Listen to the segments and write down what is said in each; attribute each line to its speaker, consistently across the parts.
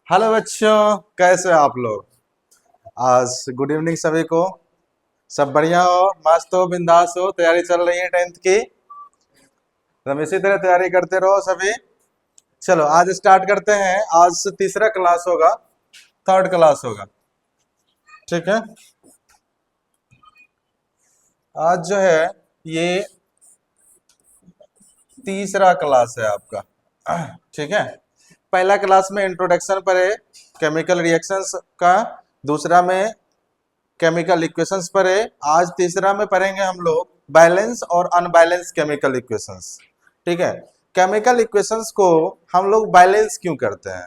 Speaker 1: Hello बच्चों, कैसे हो आप लोग। आज गुड इवनिंग सभी को। सब बढ़िया हो, मस्त हो, बिंदास हो, तैयारी चल रही है 10th की। हम इसी तरह तैयारी करते रहो सभी। चलो आज स्टार्ट करते हैं। आज से तीसरा क्लास होगा, थर्ड क्लास होगा। ठीक है। आज जो है ये तीसरा क्लास है आपका। ठीक है। पहला क्लास में इंट्रोडक्शन पर है केमिकल रिएक्शंस का, दूसरा में केमिकल इक्वेशंस पर है। आज तीसरा में पढ़ेंगे हम लोग बैलेंस और अनबैलेंस केमिकल इक्वेशंस। ठीक है। केमिकल इक्वेशंस को हम लोग बैलेंस क्यों करते हैं,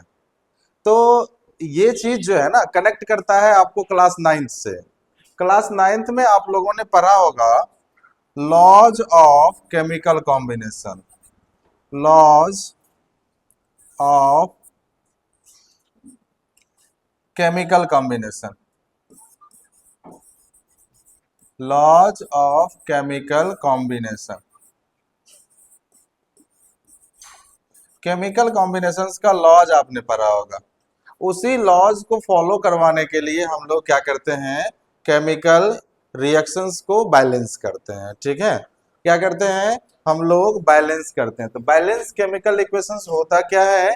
Speaker 1: तो ये चीज जो है ना कनेक्ट करता है आपको क्लास नाइन्थ से। क्लास नाइन्थ में आप लोगों ने पढ़ा होगा laws of chemical combination. Laws of chemical combination. Laws of chemical combination. Chemical combinations का लॉज आपने पढ़ा होगा। उसी लॉज को फॉलो करवाने के लिए हम लोग क्या करते हैं, केमिकल रिएक्शंस को बैलेंस करते हैं। ठीक है। क्या करते हैं, हम लोग बैलेंस करते हैं। तो बैलेंस केमिकल इक्वेशंस होता क्या है,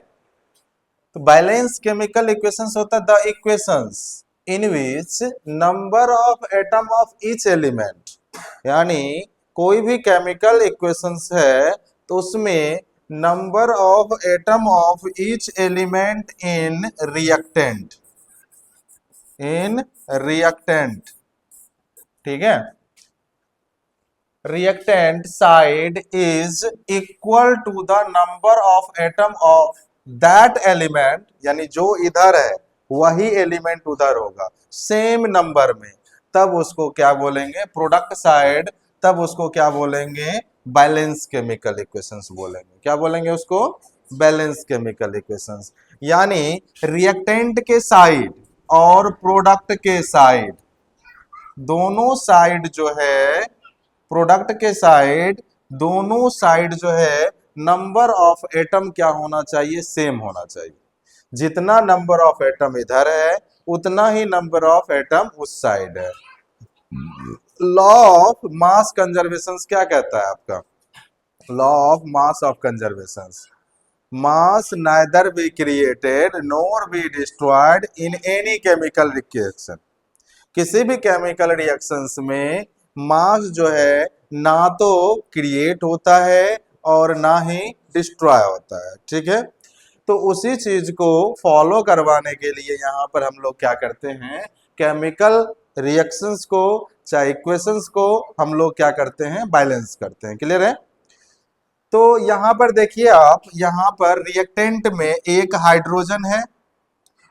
Speaker 1: तो बैलेंस केमिकल इक्वेशंस होता है the equations in which number of atom of each element. यानी कोई भी केमिकल इक्वेशंस है तो उसमें number of atom of each element in reactant. ठीक है। Reactant side is equal to the number of atom of that element, यानी जो इधर है वही एलिमेंट उधर होगा सेम नंबर में, तब उसको क्या बोलेंगे, प्रोडक्ट साइड। तब उसको क्या बोलेंगे, बैलेंस केमिकल इक्वेशंस बोलेंगे। क्या बोलेंगे उसको, बैलेंस केमिकल इक्वेशंस। यानी रिएक्टेंट के साइड और प्रोडक्ट के साइड, दोनों साइड जो है, प्रोडक्ट के साइड, दोनों साइड जो है नंबर ऑफ एटम क्या होना चाहिए, सेम होना चाहिए। जितना नंबर ऑफ एटम इधर है उतना ही नंबर ऑफ एटम उस साइड है। लॉ ऑफ मास कंजर्वेशन क्या कहता है आपका, law of mass of conservation. Mass neither be created NOR be destroyed in any chemical reaction. किसी भी केमिकल रिएक्शंस में मास जो है ना तो क्रिएट होता है और ना ही डिस्ट्रॉय होता है। ठीक है। तो उसी चीज को फॉलो करवाने के लिए यहाँ पर हम लोग क्या करते हैं, केमिकल रिएक्शंस को, चाहे इक्वेशंस को हम लोग क्या करते हैं, बैलेंस करते हैं। क्लियर है। तो यहाँ पर देखिए आप, यहाँ पर रिएक्टेंट में एक हाइड्रोजन है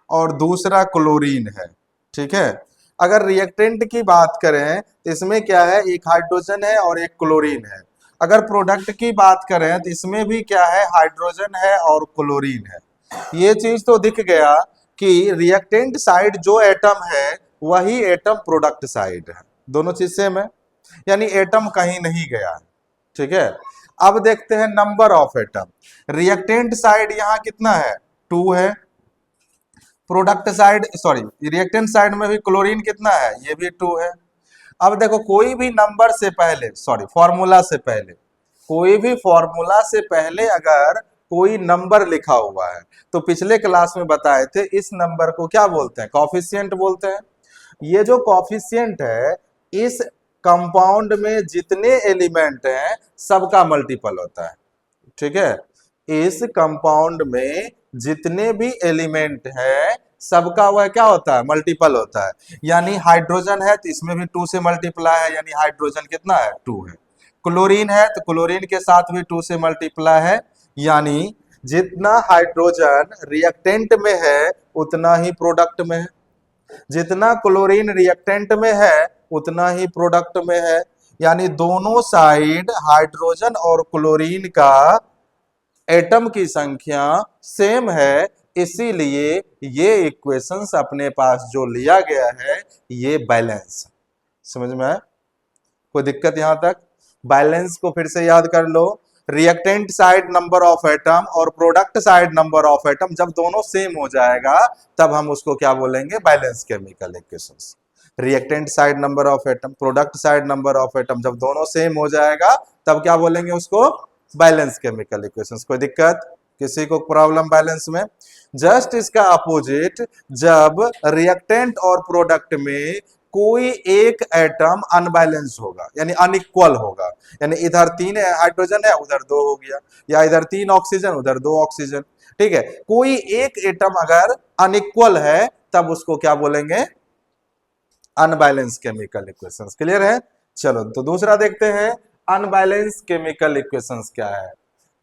Speaker 1: और दूसरा क्लोरीन है। ठीक है। अगर रिएक्टेंट की बात करें तो इसमें क्या है, एक हाइड्रोजन है और एक क्लोरीन है। अगर प्रोडक्ट की बात करें तो इसमें भी क्या है, हाइड्रोजन है और क्लोरीन है। ये चीज तो दिख गया कि रिएक्टेंट साइड जो एटम है वही एटम प्रोडक्ट साइड है, दोनों चीज सेम है, यानी एटम कहीं नहीं गया है। ठीक है। अब देखते हैं number of atom. Reactant side यहाँ कितना है, 2 है। Product side, sorry, reactant side में भी क्लोरीन कितना है, ये भी 2 है। अब देखो कोई भी नंबर से पहले, सॉरी फॉर्मूला से पहले, कोई भी फॉर्मूला से पहले अगर कोई नंबर लिखा हुआ है तो पिछले क्लास में बताए थे इस नंबर को क्या बोलते हैं, कॉफिशिएंट बोलते हैं। ये जो कॉफिशिएंट है, इस कंपाउंड में जितने एलिमेंट हैं सबका मल्टीपल होता है। ठीक है। इस कंपाउंड में जितने भी एलिमेंट है सबका वह क्या होता है, मल्टीपल होता है। यानी हाइड्रोजन है तो इसमें भी 2 से मल्टीप्लाई है, यानी हाइड्रोजन कितना है, 2 है। क्लोरीन है तो क्लोरीन के साथ भी 2 से मल्टीप्लाई है, यानी जितना हाइड्रोजन रिएक्टेंट में है उतना ही प्रोडक्ट में है, जितना क्लोरीन रिएक्टेंट में है उतना ही प्रोडक्ट में है। यानी दोनों साइड हाइड्रोजन और क्लोरीन का एटम की संख्या सेम है, इसीलिए ये इक्वेशंस अपने पास जो लिया गया है ये बैलेंस। समझ में आया, कोई दिक्कत यहां तक। बैलेंस को फिर से याद कर लो, reactant side number of atom और product side number of atom जब दोनों सेम हो जाएगा तब हम उसको क्या बोलेंगे, balance chemical equations. Reactant side number of atom, product side number of atom जब दोनों सेम हो जाएगा तब क्या बोलेंगे उसको, बैलेंस केमिकल इक्वेशंस। कोई दिक्कत, किसी को प्रॉब्लम बैलेंस में? जस्ट इसका अपोजिट, जब रिएक्टेंट और प्रोडक्ट में कोई एक एटम अनबैलेंस होगा यानी अनइक्वल होगा, यानी इधर 3 हाइड्रोजन है उधर 2 हो गया, या इधर 3 ऑक्सीजन उधर 2 ऑक्सीजन, ठीक है, कोई एक एटम अगर अनइक्वल है तब उसको क्या बोलेंगे, अनबैलेंस केमिकल इक्वेशंस। क्लियर है? चलो तो दूसरा देखते हैं, अनबैलेंस केमिकल इक्वेशंस क्या है।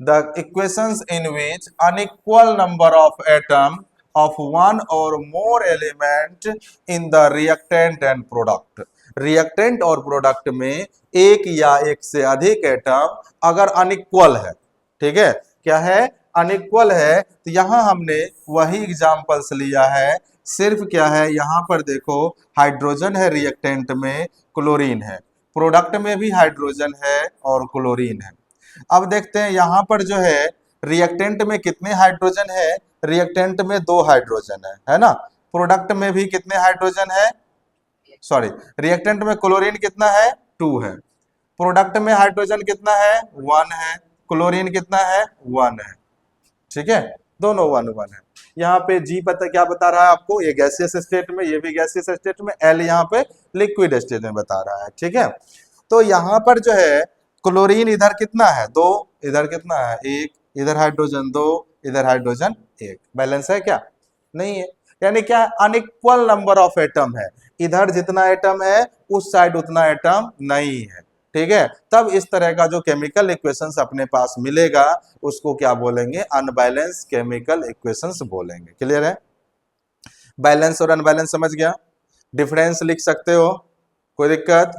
Speaker 1: The equations in which unequal number of atom of one or more element in the reactant and product। Reactant और प्रोडक्ट में एक या एक से अधिक एटम अगर अनइक्वल है, ठीक है, क्या है, अनइक्वल है, तो यहां हमने वही एग्जांपल्स लिया है, सिर्फ क्या है, यहां पर देखो हाइड्रोजन है रिएक्टेंट में, क्लोरीन है, प्रोडक्ट में भी हाइड्रोजन है और क्लोरीन है। अब देखते हैं यहां पर जो है रिएक्टेंट में कितने हाइड्रोजन है, रिएक्टेंट में 2 हाइड्रोजन है ना, प्रोडक्ट में भी कितने हाइड्रोजन है, सॉरी रिएक्टेंट में क्लोरीन कितना है, 2 है, प्रोडक्ट में हाइड्रोजन कितना है, 1 है, क्लोरीन कितना है, 1 है, ठीक है, दोनों 1 1 है। यहाँ पे जी पता क्या बता रहा है आपको, ये गैसियस स्टेट में, ये भी गैसियस स्टेट में, एल यहाँ पे लिक्विड स्टेट में बता रहा है, ठीक है। तो यहाँ पर जो है क्लोरीन इधर कितना है, 2, इधर कितना है, 1, इधर हाइड्रोजन 2, इधर हाइड्रोजन 1, बैलेंस है क्या, नहीं है, यानी क्या, अनइक्वल नंबर ऑफ एटम है, इधर जितना एटम है उस साइड उतना एटम नहीं है, ठीक है। तब इस तरह का जो केमिकल इक्वेशंस अपने पास मिलेगा उसको क्या बोलेंगे, अनबैलेंस केमिकल इक्वेशंस बोलेंगे। क्लियर है? बैलेंस और अनबैलेंस समझ गया, डिफरेंस लिख सकते हो, कोई दिक्कत,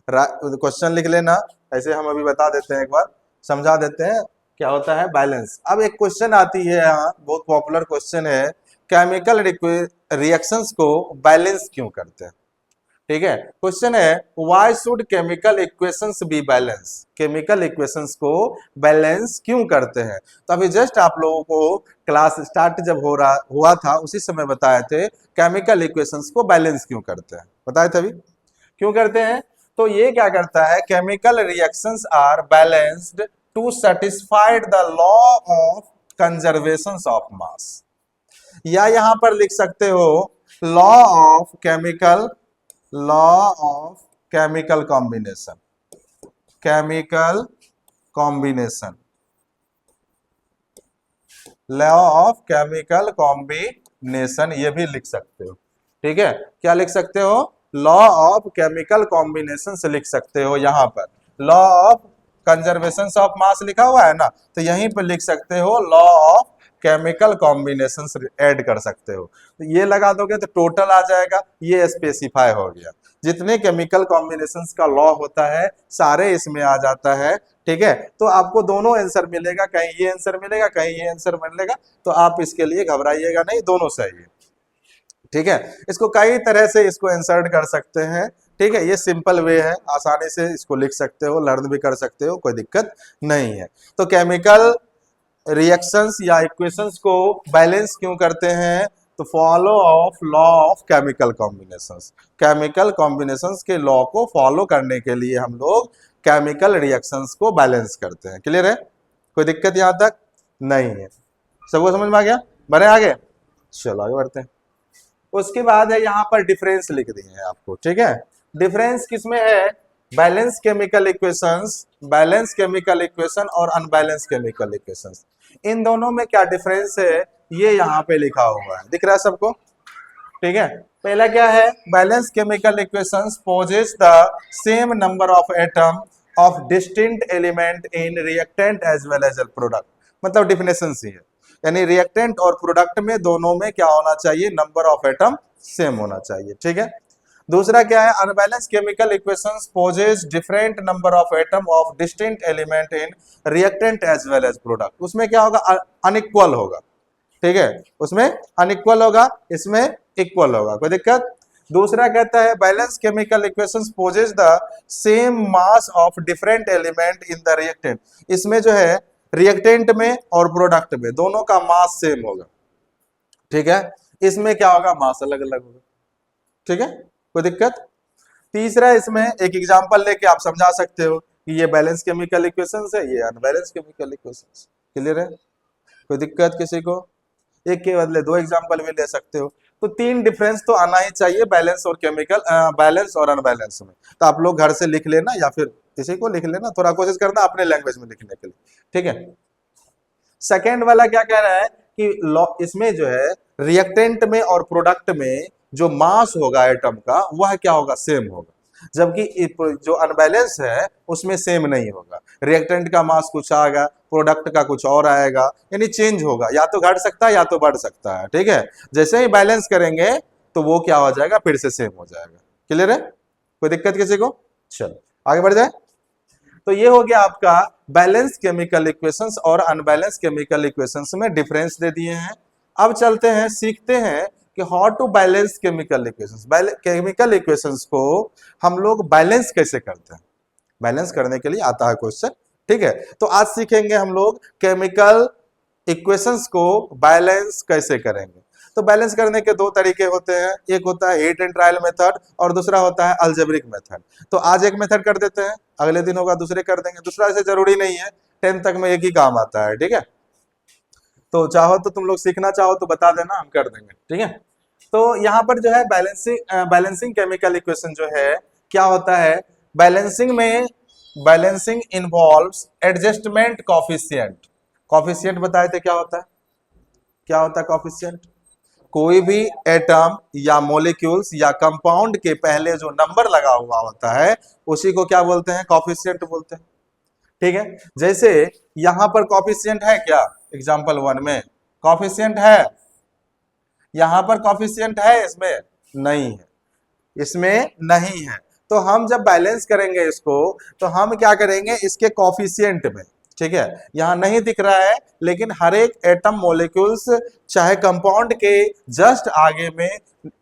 Speaker 1: क्वेश्चन लिख लेना, ऐसे हम अभी बता देते हैं, एक बार समझा देते हैं क्या होता है बैलेंस। अब एक क्वेश्चन आती है यहाँ, बहुत पॉपुलर क्वेश्चन है, केमिकल रिएक्शंस को बैलेंस क्यों करते हैं, ठीक है। क्वेश्चन है, why should chemical equations be balance, chemical equations को बैलेंस क्यों करते हैं। तो अभी जस्ट आप लोगों को क्लास स्टार्ट जब हुआ था उसी समय बताए थे केमिकल इक्वेशंस को बैलेंस क्यों करते हैं, बताए थे अभी क्यों करते हैं। तो ये क्या करता है, chemical reactions are balanced to satisfied the law of conservation of mass, या यहां पर लिख सकते हो law of chemical combination, chemical combination, law of chemical combination, ये भी लिख सकते हो, ठीक है। क्या लिख सकते हो, लॉ ऑफ केमिकल कॉम्बिनेशन से लिख सकते हो, यहां पर लॉ ऑफ कंजर्वेशन ऑफ मास लिखा हुआ है ना, तो यहीं पर लिख सकते हो law of chemical combination add कर सकते हो, तो ये लगा दोगे तो टोटल आ जाएगा, ये स्पेसिफाई हो गया, जितने केमिकल कॉम्बिनेशंस का लॉ होता है सारे इसमें आ जाता है, ठीक है। तो आपको दोनों आंसर मिलेगा, कहीं ये आंसर मिलेगा कहीं ये आंसर मिलेगा, तो आप इसके लिए घबराइएगा नहीं, दोनों सही है, ठीक है। इसको कई तरह से इसको इंसर्ट कर सकते हैं, ठीक है, ये सिंपल वे है, आसानी से इसको लिख सकते हो, लर्न भी कर सकते हो, कोई दिक्कत नहीं है। तो केमिकल रिएक्शंस या इक्वेशंस को बैलेंस क्यों करते हैं, तो follow of law of chemical combinations, chemical combinations के लॉ को फॉलो करने के लिए हम लोग केमिकल रिएक्शंस को बैलेंस करते हैं। क्लियर है? कोई दिक्कत यहां तक नहीं है, सबको समझ में आ गया, बढ़े आगे, चलो आगे बढ़ते हैं। उसके बाद है यहाँ पर डिफरेंस लिख दिए हैं आपको, ठीक है। डिफरेंस किसमें है, balance chemical equations, balance chemical equation और अनबैलेंस केमिकल इक्वेशंस, इन दोनों में क्या डिफरेंस है ये यहाँ पे लिखा हुआ है, दिख रहा है सबको, ठीक है। पहला क्या है, balance chemical equations possess the same number of atom of distinct element in reactant as well as product, मतलब डिफिनेशन सी है, यानी रिएक्टेंट और प्रोडक्ट में दोनों में क्या होना चाहिए, नंबर ऑफ एटम सेम होना चाहिए, ठीक है। दूसरा क्या है, unbalance chemical equations possess different number of atom of distinct element in reactant as well as product, उसमें क्या होगा, अनइक्वल होगा, ठीक है, उसमें अनइक्वल होगा, इसमें इक्वल होगा, कोई दिक्कत। दूसरा कहता है balance chemical equations possess the same mass of different element in the reactant. इसमें जो है रिएक्टेंट में और प्रोडक्ट में दोनों का मास सेम होगा, ठीक है। इसमें क्या होगा, मास अलग अलग होगा, ठीक है, कोई दिक्कत। तीसरा इसमें एक एग्जांपल लेके आप समझा सकते हो कि ये बैलेंस केमिकल इक्वेशंस है, ये अनबैलेंस केमिकल इक्वेशंस। क्लियर है, कोई दिक्कत किसी को? एक के बदले दो एग्जांपल भी ले सकते हो। तो तीन डिफरेंस तो आना ही चाहिए बैलेंस और केमिकल, बैलेंस और अनबैलेंस में। तो आप लोग घर से लिख लेना या फिर किसी को लिख लेना, थोड़ा कोशिश करना अपने लैंग्वेज में लिखने के लिए, ठीक है। सेकेंड वाला क्या कह रहा है कि इसमें जो है रिएक्टेंट में और प्रोडक्ट में जो मास होगा एटम का वह क्या होगा, सेम होगा, जबकि जो अनबैलेंस है उसमें सेम नहीं होगा। रिएक्टेंट का मास कुछ आएगा, प्रोडक्ट का कुछ और आएगा, यानी चेंज होगा, या तो घट सकता है या तो बढ़ सकता है, ठीक है। जैसे ही बैलेंस करेंगे तो वो क्या हो जाएगा, फिर से सेम हो जाएगा। क्लियर है, कोई दिक्कत किसी को? चलो आगे बढ़ जाए। तो ये हो गया आपका बैलेंस केमिकल इक्वेशंस और अनबैलेंस केमिकल इक्वेशंस में डिफरेंस दे दिए हैं। अब चलते हैं, सीखते हैं कि how to balance chemical equations. Chemical equations को हम लोग बैलेंस कैसे करते हैं, बैलेंस करने के लिए आता है क्वेश्चन, ठीक है। तो आज सीखेंगे हम लोग केमिकल इक्वेशंस को बैलेंस कैसे करेंगे। तो बैलेंस करने के दो तरीके होते हैं, एक होता है हीट एंड ट्रायल मेथड और दूसरा होता है अलजेब्रिक मेथड। तो आज एक मेथड कर देते हैं, अगले दिन होगा दूसरे कर देंगे, दूसरा ऐसे जरूरी नहीं है, 10 तक में एक ही काम आता है, ठीक है। तो चाहो तो तुम लोग सीखना चाहो तो बता देना, हम कर देंगे, ठीक है। तो यहाँ पर जो है बैलेंसिंग केमिकल इक्वेशन जो है क्या होता है, बैलेंसिंग में balancing involves adjustment coefficient. Coefficient बताए थे क्या होता है, क्या होता है कॉफिशिएंट? कोई भी एटम या मॉलिक्यूल्स या कंपाउंड के पहले जो नंबर लगा हुआ होता है उसी को क्या बोलते हैं, कॉफिशिएंट बोलते हैं, ठीक है। जैसे यहां पर कॉफिशिएंट है क्या, एग्जांपल 1 में कॉफिशिएंट है, यहां पर कॉफिशिएंट है, इसमें नहीं है, इसमें नहीं है। तो हम जब बैलेंस करेंगे इसको तो हम क्या करेंगे, इसके कॉफिशिएंट में, ठीक है, यहां नहीं दिख रहा है लेकिन हर एक एटम मॉलिक्यूल्स चाहे कंपाउंड के जस्ट आगे में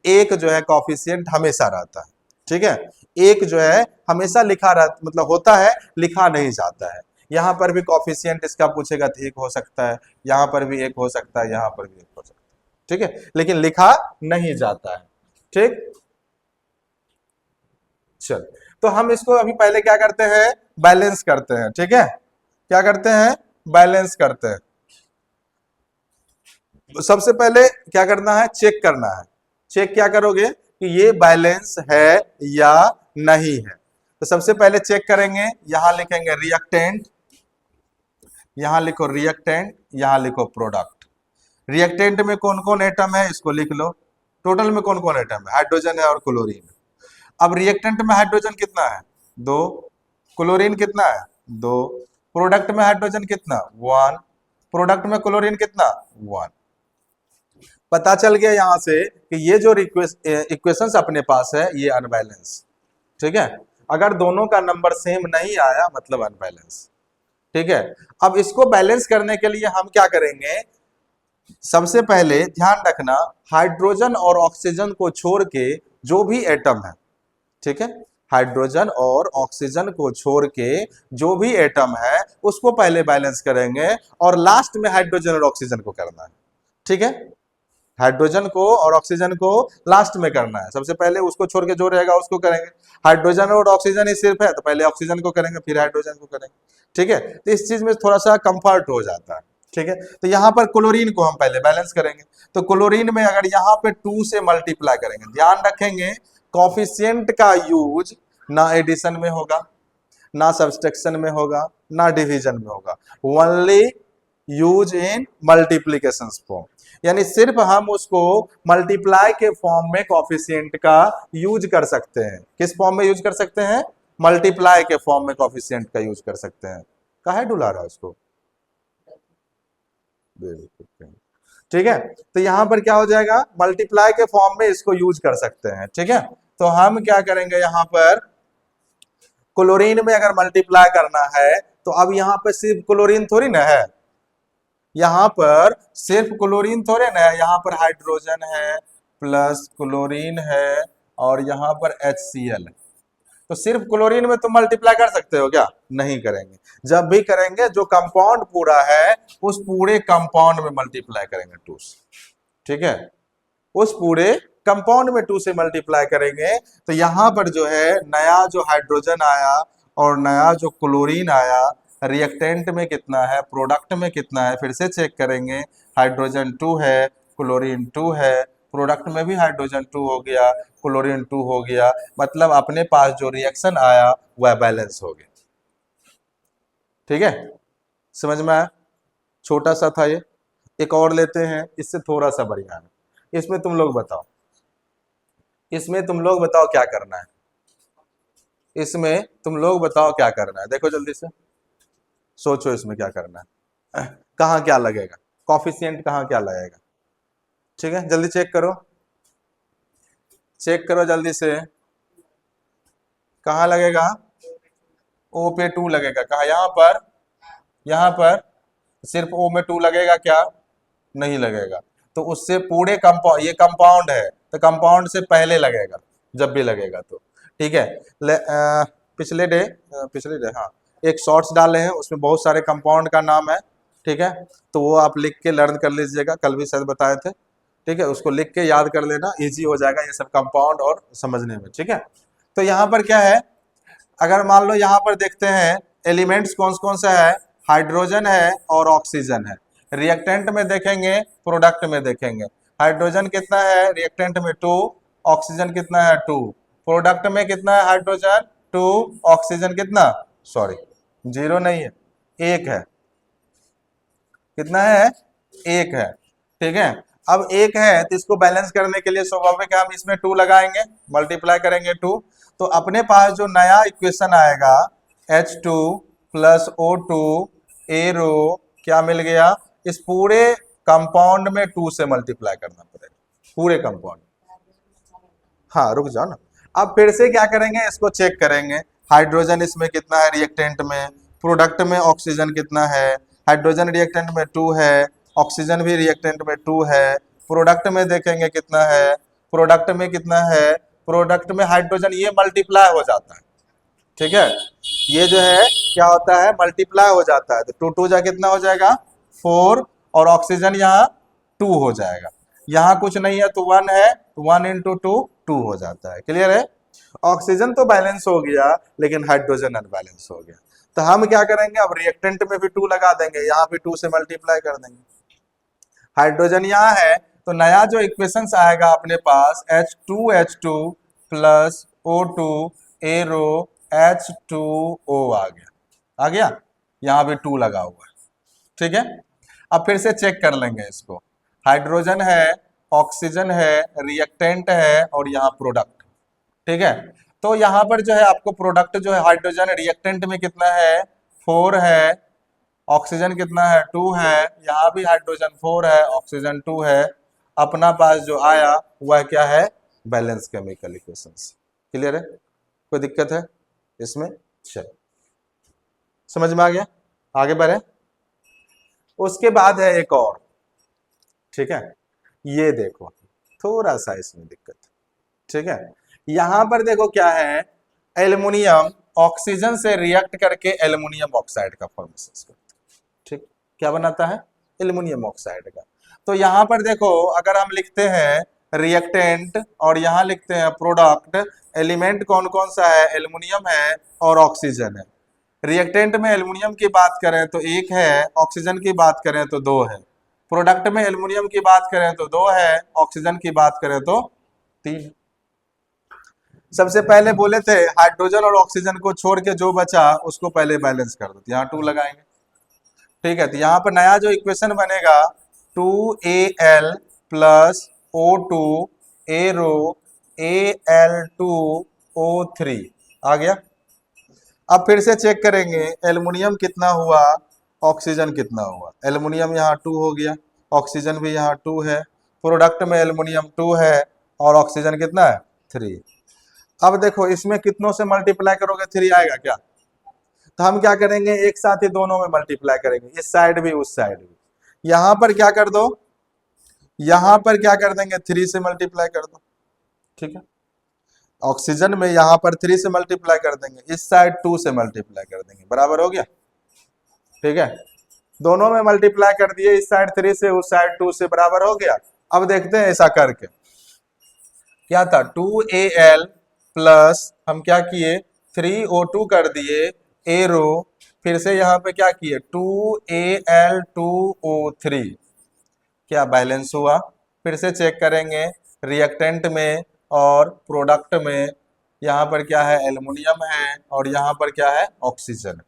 Speaker 1: एक जो है कॉफिशिएंट हमेशा रहता है, ठीक है। एक जो है हमेशा लिखा रहता, मतलब होता है, लिखा नहीं जाता है। यहां पर भी कॉफिशिएंट इसका पूछेगा तो एक हो सकता है, यहां पर भी एक हो सकता है, यहां पर भी एक हो सकता है, ठीक है, लेकिन लिखा नहीं जाता है, ठीक। चल, तो हम इसको अभी पहले क्या करते हैं, बैलेंस करते हैं, ठीक है। क्या करते हैं, बैलेंस करते हैं। तो सबसे पहले क्या करना है, चेक करना है। चेक क्या करोगे कि ये बैलेंस है या नहीं है। तो सबसे पहले चेक करेंगे, यहां लिखेंगे रिएक्टेंट, यहां लिखो रिएक्टेंट, यहां लिखो प्रोडक्ट। रिएक्टेंट में कौन कौन एटम है इसको लिख लो, टोटल में कौन कौन एटम है, हाइड्रोजन है और क्लोरीन। अब रिएक्टेंट में हाइड्रोजन कितना है, 2, क्लोरीन कितना है, 2, प्रोडक्ट में हाइड्रोजन कितना, 1, प्रोडक्ट में क्लोरीन कितना, 1। पता चल गया यहां से कि ये जो इक्वेशंस अपने पास है ये अनबैलेंस, ठीक है। अगर दोनों का नंबर सेम नहीं आया मतलब अनबैलेंस, ठीक है। अब इसको बैलेंस करने के लिए हम क्या करेंगे, सबसे पहले ध्यान रखना हाइड्रोजन और ऑक्सीजन को छोड़ के जो भी एटम है, ठीक है, हाइड्रोजन और ऑक्सीजन को छोड़ के जो भी एटम है उसको पहले बैलेंस करेंगे और लास्ट में हाइड्रोजन और ऑक्सीजन को करना है, ठीक है। हाइड्रोजन को और ऑक्सीजन को लास्ट में करना है, सबसे पहले उसको छोड़ के जो रहेगा उसको करेंगे। हाइड्रोजन और ऑक्सीजन ही सिर्फ है तो पहले ऑक्सीजन को करेंगे फिर हाइड्रोजन को करेंगे, ठीक है। तो इस चीज में थोड़ा सा कंफर्ट हो जाता है, ठीक है। तो यहाँ पर क्लोरीन को हम पहले बैलेंस करेंगे। तो क्लोरीन में अगर यहाँ पे 2 से मल्टीप्लाई करेंगे, ध्यान रखेंगे कॉफिशिएंट का यूज ना एडिशन में होगा, ना सब्सट्रैक्शन में होगा, ना डिवीजन में होगा, only use in multiplication form. यानी सिर्फ हम उसको मल्टीप्लाई के फॉर्म में कॉफिशिएंट का यूज कर सकते हैं। किस फॉर्म में यूज कर सकते हैं, मल्टीप्लाई के फॉर्म में कॉफिशिएंट का यूज कर सकते हैं। काहे डुला रहा है उसको, ठीक है। तो यहां पर क्या हो जाएगा, मल्टीप्लाई के फॉर्म में इसको यूज कर सकते हैं, ठीक है। तो हम क्या करेंगे, यहां पर क्लोरीन में अगर मल्टीप्लाई करना है तो अब यहां पर सिर्फ क्लोरीन थोड़ी ना है, यहां पर सिर्फ क्लोरीन थोड़े ना है, यहां पर हाइड्रोजन है प्लस क्लोरीन है और यहाँ पर HCl है। तो सिर्फ क्लोरीन में तुम मल्टीप्लाई कर सकते हो क्या? नहीं करेंगे। जब भी करेंगे जो कंपाउंड पूरा है उस पूरे कंपाउंड में मल्टीप्लाई करेंगे 2 से, ठीक है? उस पूरे कंपाउंड में 2 से मल्टीप्लाई करेंगे। तो यहां पर जो है नया जो हाइड्रोजन आया और नया जो क्लोरीन आया, रिएक्टेंट में कितना है, प्रोडक्ट में कितना है, फिर से चेक करेंगे। हाइड्रोजन 2 है, क्लोरीन 2 है, प्रोडक्ट में भी हाइड्रोजन 2 हो गया, क्लोरीन 2 हो गया, मतलब अपने पास जो रिएक्शन आया वह बैलेंस हो गया। ठीक है, समझ में आया? छोटा सा था ये। एक और लेते हैं, इससे थोड़ा सा बढ़िया है। इसमें तुम लोग बताओ, इसमें तुम लोग बताओ क्या करना है, इसमें तुम लोग बताओ क्या करना है। देखो जल्दी से सोचो इसमें क्या करना है, कहाँ क्या लगेगा, कॉफिशिएंट कहाँ क्या लगेगा। ठीक है, जल्दी चेक करो, चेक करो जल्दी से, कहाँ लगेगा? ओ पे 2 लगेगा। कहा? यहाँ पर, यहाँ पर सिर्फ ओ में 2 लगेगा क्या? नहीं लगेगा। तो उससे पूरे कंपाउंड, ये कंपाउंड है तो कंपाउंड से पहले लगेगा जब भी लगेगा तो। ठीक है, पिछले डे हाँ एक शॉर्ट्स डाले हैं, उसमें बहुत सारे कंपाउंड का नाम है। ठीक है, तो वो आप लिख के लर्न कर लीजिएगा, कल भी शायद बताए थे। ठीक है, उसको लिख के याद कर लेना, इजी हो जाएगा ये सब कंपाउंड और समझने में। ठीक है, तो यहाँ पर क्या है, अगर मान लो यहाँ पर देखते हैं एलिमेंट्स कौन कौन सा है, हाइड्रोजन है और ऑक्सीजन है। रिएक्टेंट में देखेंगे, प्रोडक्ट में देखेंगे, हाइड्रोजन कितना है रिएक्टेंट में 2, ऑक्सीजन कितना है 2, प्रोडक्ट में कितना है हाइड्रोजन 2, ऑक्सीजन कितना, सॉरी 0 नहीं है 1 है। कितना है? 1 है। ठीक है, अब 1 है तो इसको बैलेंस करने के लिए स्वाभाविक है हम इसमें 2 लगाएंगे, मल्टीप्लाई करेंगे 2। तो अपने पास जो नया इक्वेशन आएगा H2 प्लस O2 एरो क्या मिल गया, इस पूरे कंपाउंड में 2 से मल्टीप्लाई करना पड़ेगा, पूरे कंपाउंड। हाँ रुक जाओ ना, अब फिर से क्या करेंगे, इसको चेक करेंगे। हाइड्रोजन इसमें कितना है रिएक्टेंट में, प्रोडक्ट में ऑक्सीजन कितना है, हाइड्रोजन रिएक्टेंट में 2 है, ऑक्सीजन भी रिएक्टेंट में 2 है, प्रोडक्ट में देखेंगे कितना है, प्रोडक्ट में कितना है, प्रोडक्ट में हाइड्रोजन ये मल्टीप्लाई हो जाता है। ठीक है, ये जो है क्या होता है, मल्टीप्लाई हो जाता है। तो 2 2 जा कितना हो जाएगा 4, और ऑक्सीजन यहाँ 2 हो जाएगा। यहाँ कुछ नहीं है तो 1 है, 1 इंटू 2 2 हो जाता है। क्लियर है? ऑक्सीजन तो बैलेंस हो गया लेकिन हाइड्रोजन अनबैलेंस हो गया। तो हम क्या करेंगे, अब रिएक्टेंट में भी 2 लगा देंगे, यहाँ भी 2 से मल्टीप्लाई कर देंगे। हाइड्रोजन यहाँ है तो नया जो इक्वेशन आएगा अपने पास H2H2 plus O2 arrow H2O आ गया, आ गया, यहाँ भी 2 लगा हुआ है। ठीक है, अब फिर से चेक कर लेंगे इसको, हाइड्रोजन है, ऑक्सीजन है, रिएक्टेंट है और यहाँ प्रोडक्ट। ठीक है, तो यहाँ पर जो है आपको प्रोडक्ट जो है हाइड्रोजन रिएक्टेंट में कितना है 4 है, ऑक्सीजन कितना है 2 है, यहाँ भी हाइड्रोजन 4 है, ऑक्सीजन 2 है। अपना पास जो आया वह क्या है, बैलेंस केमिकल इक्वेशंस। क्लियर है? कोई दिक्कत है इसमें? चलो समझ में आ गया, आगे बढ़े। उसके बाद है एक और, ठीक है, ये देखो थोड़ा सा इसमें दिक्कत। ठीक है, यहां पर देखो क्या है, एल्युमिनियम ऑक्सीजन से रिएक्ट करके एल्युमिनियम ऑक्साइड का फॉर्मेशन करता है। ठीक, क्या बनाता है, एल्युमिनियम ऑक्साइड का। तो यहां पर देखो अगर हम लिखते हैं रिएक्टेंट और यहां लिखते हैं प्रोडक्ट, एलिमेंट कौन कौन सा है, एल्युमिनियम है और ऑक्सीजन है। रिएक्टेंट में एल्युमिनियम की बात करें तो 1 है, ऑक्सीजन की बात करें तो 2 है, प्रोडक्ट में एल्युमिनियम की बात करें तो 2 है, ऑक्सीजन की बात करें तो 3। सबसे पहले बोले थे हाइड्रोजन और ऑक्सीजन को छोड़ के जो बचा उसको पहले बैलेंस कर दो, यहाँ 2 लगाएंगे। ठीक है, तो यहाँ पर नया जो इक्वेशन बनेगा 2Al plus O2 arrow Al2O3 आ गया। अब फिर से चेक करेंगे एल्युमिनियम कितना हुआ, ऑक्सीजन कितना हुआ। एल्युमिनियम यहाँ 2 हो गया, ऑक्सीजन भी यहाँ 2 है, प्रोडक्ट में एल्युमिनियम 2 है और ऑक्सीजन कितना है 3। अब देखो इसमें कितनों से मल्टीप्लाई करोगे 3 आएगा क्या, तो हम क्या करेंगे एक साथ ही दोनों में मल्टीप्लाई करेंगे, इस साइड भी उस साइड भी। यहां पर क्या कर दो, यहां पर क्या कर देंगे 3 से मल्टीप्लाई कर दो। ठीक है, ऑक्सीजन में यहाँ पर 3 से मल्टीप्लाई कर देंगे, इस साइड 2 से मल्टीप्लाई कर देंगे, बराबर हो गया। ठीक है, दोनों में मल्टीप्लाई कर दिए, इस साइड 3 से उस साइड 2 से, बराबर हो गया। अब देखते हैं ऐसा करके क्या था, 2Al प्लस हम क्या किए 3O2 कर दिए ए रो, फिर से यहाँ पे क्या किए 2Al2O3, क्या बैलेंस हुआ। फिर से चेक करेंगे रिएक्टेंट में और प्रोडक्ट में, यहाँ पर क्या है एल्युमिनियम है और यहाँ पर क्या है ऑक्सीजन।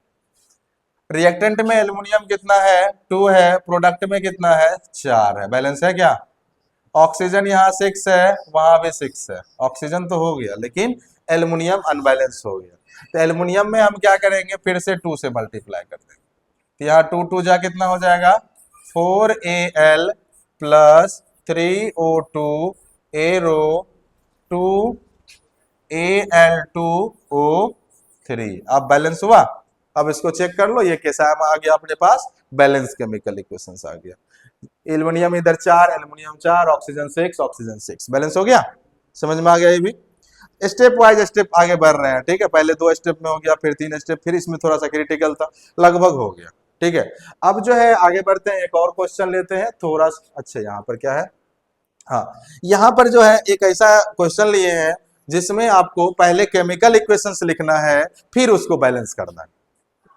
Speaker 1: रिएक्टेंट में एल्युमिनियम कितना है 2 है, प्रोडक्ट में कितना है 4 है, बैलेंस है क्या। ऑक्सीजन यहाँ 6 है, वहां भी 6 है, ऑक्सीजन तो हो गया लेकिन एल्युमिनियम अनबैलेंस हो गया। तो एल्युमिनियम में हम क्या करेंगे फिर से 2 से मल्टीप्लाई कर देंगे, तो यहाँ 2 2 जा कितना हो जाएगा 4Al प्लस 3O2 ए रो 2Al2O3। अब बैलेंस हुआ। अब इसको चेक कर लो, ये कैसा आ गया अपने पास बैलेंस केमिकल इक्वेशंस आ गया। एल्युमिनियम इधर 4, एल्युमिनियम 4, ऑक्सीजन 6, ऑक्सीजन 6, बैलेंस हो गया। समझ में आ गया। ये भी स्टेप वाइज स्टेप आगे बढ़ रहे हैं। ठीक है, पहले 2 स्टेप में हो गया, फिर 3 स्टेप, फिर इसमें थोड़ा सा क्रिटिकल था, लगभग हो गया। ठीक है, अब जो है आगे बढ़ते हैं, एक और क्वेश्चन लेते हैं थोड़ा। अच्छा यहाँ पर क्या है, हाँ यहाँ पर जो है एक ऐसा क्वेश्चन लिए हैं जिसमें आपको पहले केमिकल इक्वेशंस लिखना है, फिर उसको बैलेंस करना है।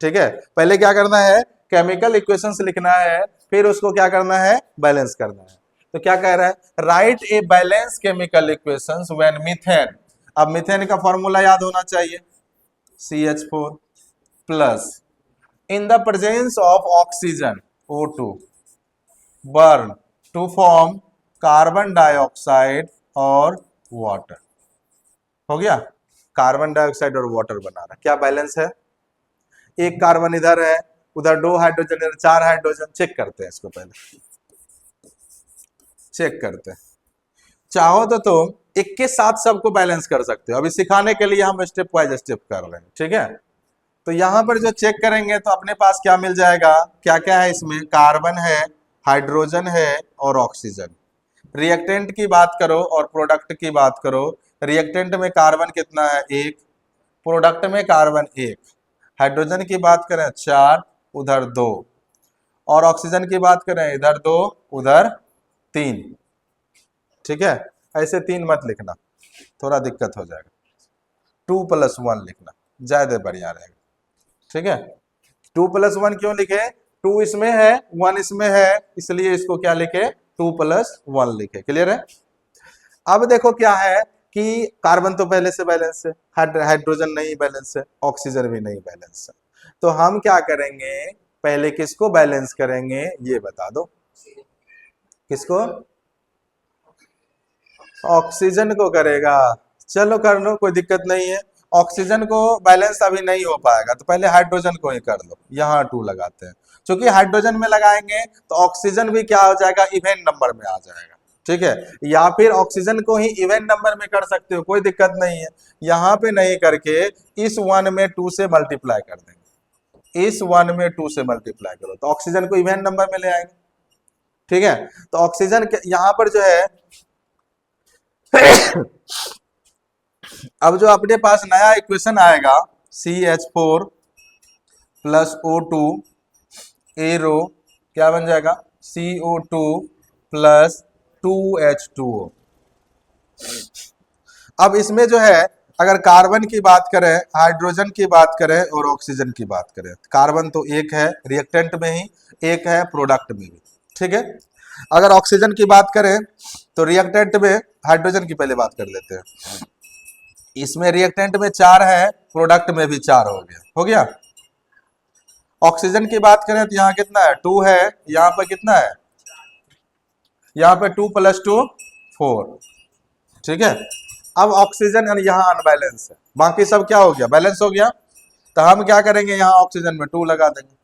Speaker 1: ठीक है, पहले क्या करना है केमिकल इक्वेशंस लिखना है, फिर उसको क्या करना है बैलेंस करना है। तो क्या कह रहा है, write a balance chemical equations when methane. अब मीथेन का फॉर्मूला याद होना चाहिए, CH4 plus in the presence of oxygen O2 burn to form carbon dioxide और वाटर। हो गया, कार्बन डाइऑक्साइड और वाटर बना रहा, क्या बैलेंस है। एक कार्बन इधर है, उधर 2 हाइड्रोजन, इधर 4 हाइड्रोजन। चेक करते हैं इसको, पहले चेक करते हैं। चाहो तो तुम एक के साथ सबको बैलेंस कर सकते हो, अभी सिखाने के लिए हम स्टेप वाइज स्टेप कर रहे हैं। ठीक है, तो यहाँ पर जो चेक करेंगे तो अपने पास क्या मिल जाएगा, क्या क्या है इसमें, कार्बन है, हाइड्रोजन है और ऑक्सीजन। रिएक्टेंट की बात करो और प्रोडक्ट की बात करो, रिएक्टेंट में कार्बन कितना है 1, प्रोडक्ट में कार्बन 1, हाइड्रोजन की बात करें 4, उधर 2, और ऑक्सीजन की बात करें इधर 2 उधर 3। ठीक है, ऐसे 3 मत लिखना, थोड़ा दिक्कत हो जाएगा। 2 + 1 लिखना ज्यादा बढ़िया रहेगा। ठीक है, 2 + 1 क्यों लिखे, 2 इसमें है 1 इसमें है, इसलिए इसको क्या लिखे 2 + 1 लिखे। क्लियर है। अब देखो क्या है कि कार्बन तो पहले से बैलेंस है, हाइड्रोजन नहीं बैलेंस है, ऑक्सीजन भी नहीं बैलेंस है। तो हम क्या करेंगे, पहले किसको बैलेंस करेंगे ये बता दो, किसको, ऑक्सीजन को करेगा। चलो कर लो, कोई दिक्कत नहीं है। ऑक्सीजन को बैलेंस अभी नहीं हो पाएगा तो पहले हाइड्रोजन को ही कर लो, यहाँ 2 लगाते हैं, क्योंकि हाइड्रोजन में लगाएंगे तो ऑक्सीजन भी क्या हो जाएगा इवेन नंबर में आ जाएगा। ठीक है, या फिर ऑक्सीजन को ही इवेन नंबर में कर सकते हो, कोई दिक्कत नहीं है। यहाँ पे नहीं करके इस 1 में 2 से मल्टीप्लाई कर देंगे, इस 1 में 2 से मल्टीप्लाई करो तो ऑक्सीजन को इवेन नंबर में ले आएंगे। ठीक है, तो ऑक्सीजन यहाँ पर जो है अब जो अपने पास नया इक्वेशन आएगा CH4 + O2 ए रो, क्या बन जाएगा CO2 + 2H2O। अब इसमें जो है अगर कार्बन की बात करें, हाइड्रोजन की बात करें और ऑक्सीजन की बात करें, कार्बन तो एक है रिएक्टेंट में ही, एक है प्रोडक्ट में भी। ठीक है, अगर ऑक्सीजन की बात करें तो रिएक्टेंट में हाइड्रोजन की पहले बात कर लेते हैं, इसमें रिएक्टेंट में 4 है, प्रोडक्ट में भी 4 हो गया। ऑक्सीजन की बात करें तो यहाँ कितना है 2 है, यहाँ पर कितना है, यहाँ पे 2 + 2 4। ठीक है, अब ऑक्सीजन यहाँ अनबैलेंस है, बाकी सब क्या हो गया बैलेंस हो गया। तो हम क्या करेंगे यहाँ ऑक्सीजन में 2 लगा देंगे,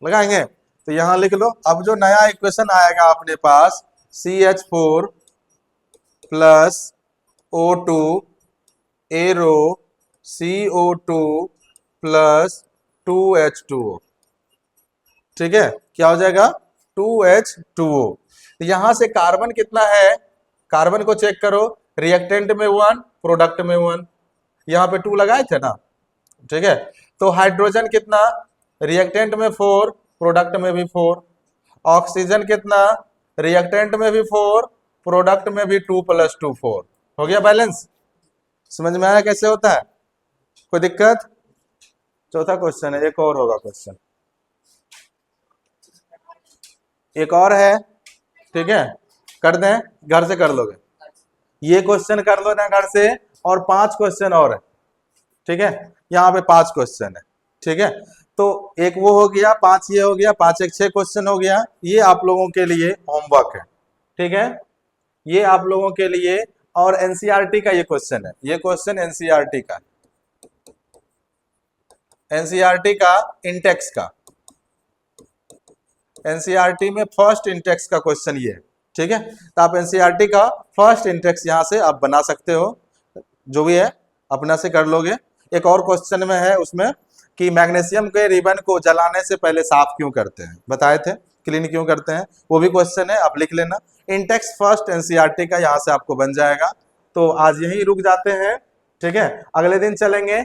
Speaker 1: लगाएंगे तो यहाँ लिख लो। अब जो नया इक्वेशन आएगा अपने पास CH4 + O2 ए रो CO2 + 2H2O। ठीक है, क्या हो जाएगा 2H2O। यहां से कार्बन कितना है, कार्बन को चेक करो, रिएक्टेंट में 1, प्रोडक्ट में 1, यहाँ पे 2 लगाए थे ना, ठीक है। तो हाइड्रोजन कितना, रिएक्टेंट में 4, प्रोडक्ट में भी 4, ऑक्सीजन कितना, रिएक्टेंट में भी 4, प्रोडक्ट में भी 2 + 2 4, हो गया बैलेंस। समझ में आया कैसे होता है, कोई दिक्कत? चौथा क्वेश्चन है, एक और होगा क्वेश्चन, एक और है, ठीक है, कर दें, घर से कर लोगे, ये क्वेश्चन कर लो ना घर से, और 5 क्वेश्चन और है, ठीक है, यहाँ पे 5 क्वेश्चन है, ठीक है। तो एक वो हो गया, 5 ये हो गया, 5 एक 6 क्वेश्चन हो गया, ये आप लोगों के लिए होमवर्क है, ठीक है, ये आप लोगों के लिए। और एनसीईआरटी का ये क्वेश्चन है, ये क्वेश्चन एनसीईआरटी का, एनसीईआरटी का इंटेक्स का, एनसीईआरटी में फर्स्ट इंटेक्स का क्वेश्चन ये है, ठीक है। तो आप एनसीईआरटी का फर्स्ट इंटेक्स यहां से आप बना सकते हो, जो भी है अपना से कर लोगे। एक और क्वेश्चन में है उसमें कि मैग्नीशियम के रिबन को जलाने से पहले साफ क्यों करते हैं, बताए थे, क्लीन क्यों करते हैं, वो भी क्वेश्चन है, आप लिख लेना। इंटेक्स फर्स्ट एनसीईआरटी का यहाँ से आपको बन जाएगा। तो आज यहीं रुक जाते हैं, ठीक है, अगले दिन चलेंगे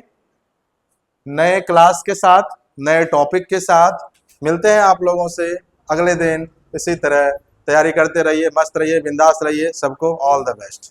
Speaker 1: नए क्लास के साथ, नए टॉपिक के साथ। मिलते हैं आप लोगों से अगले दिन, इसी तरह तैयारी करते रहिए, मस्त रहिए, बिंदास रहिए, सबको ऑल द बेस्ट।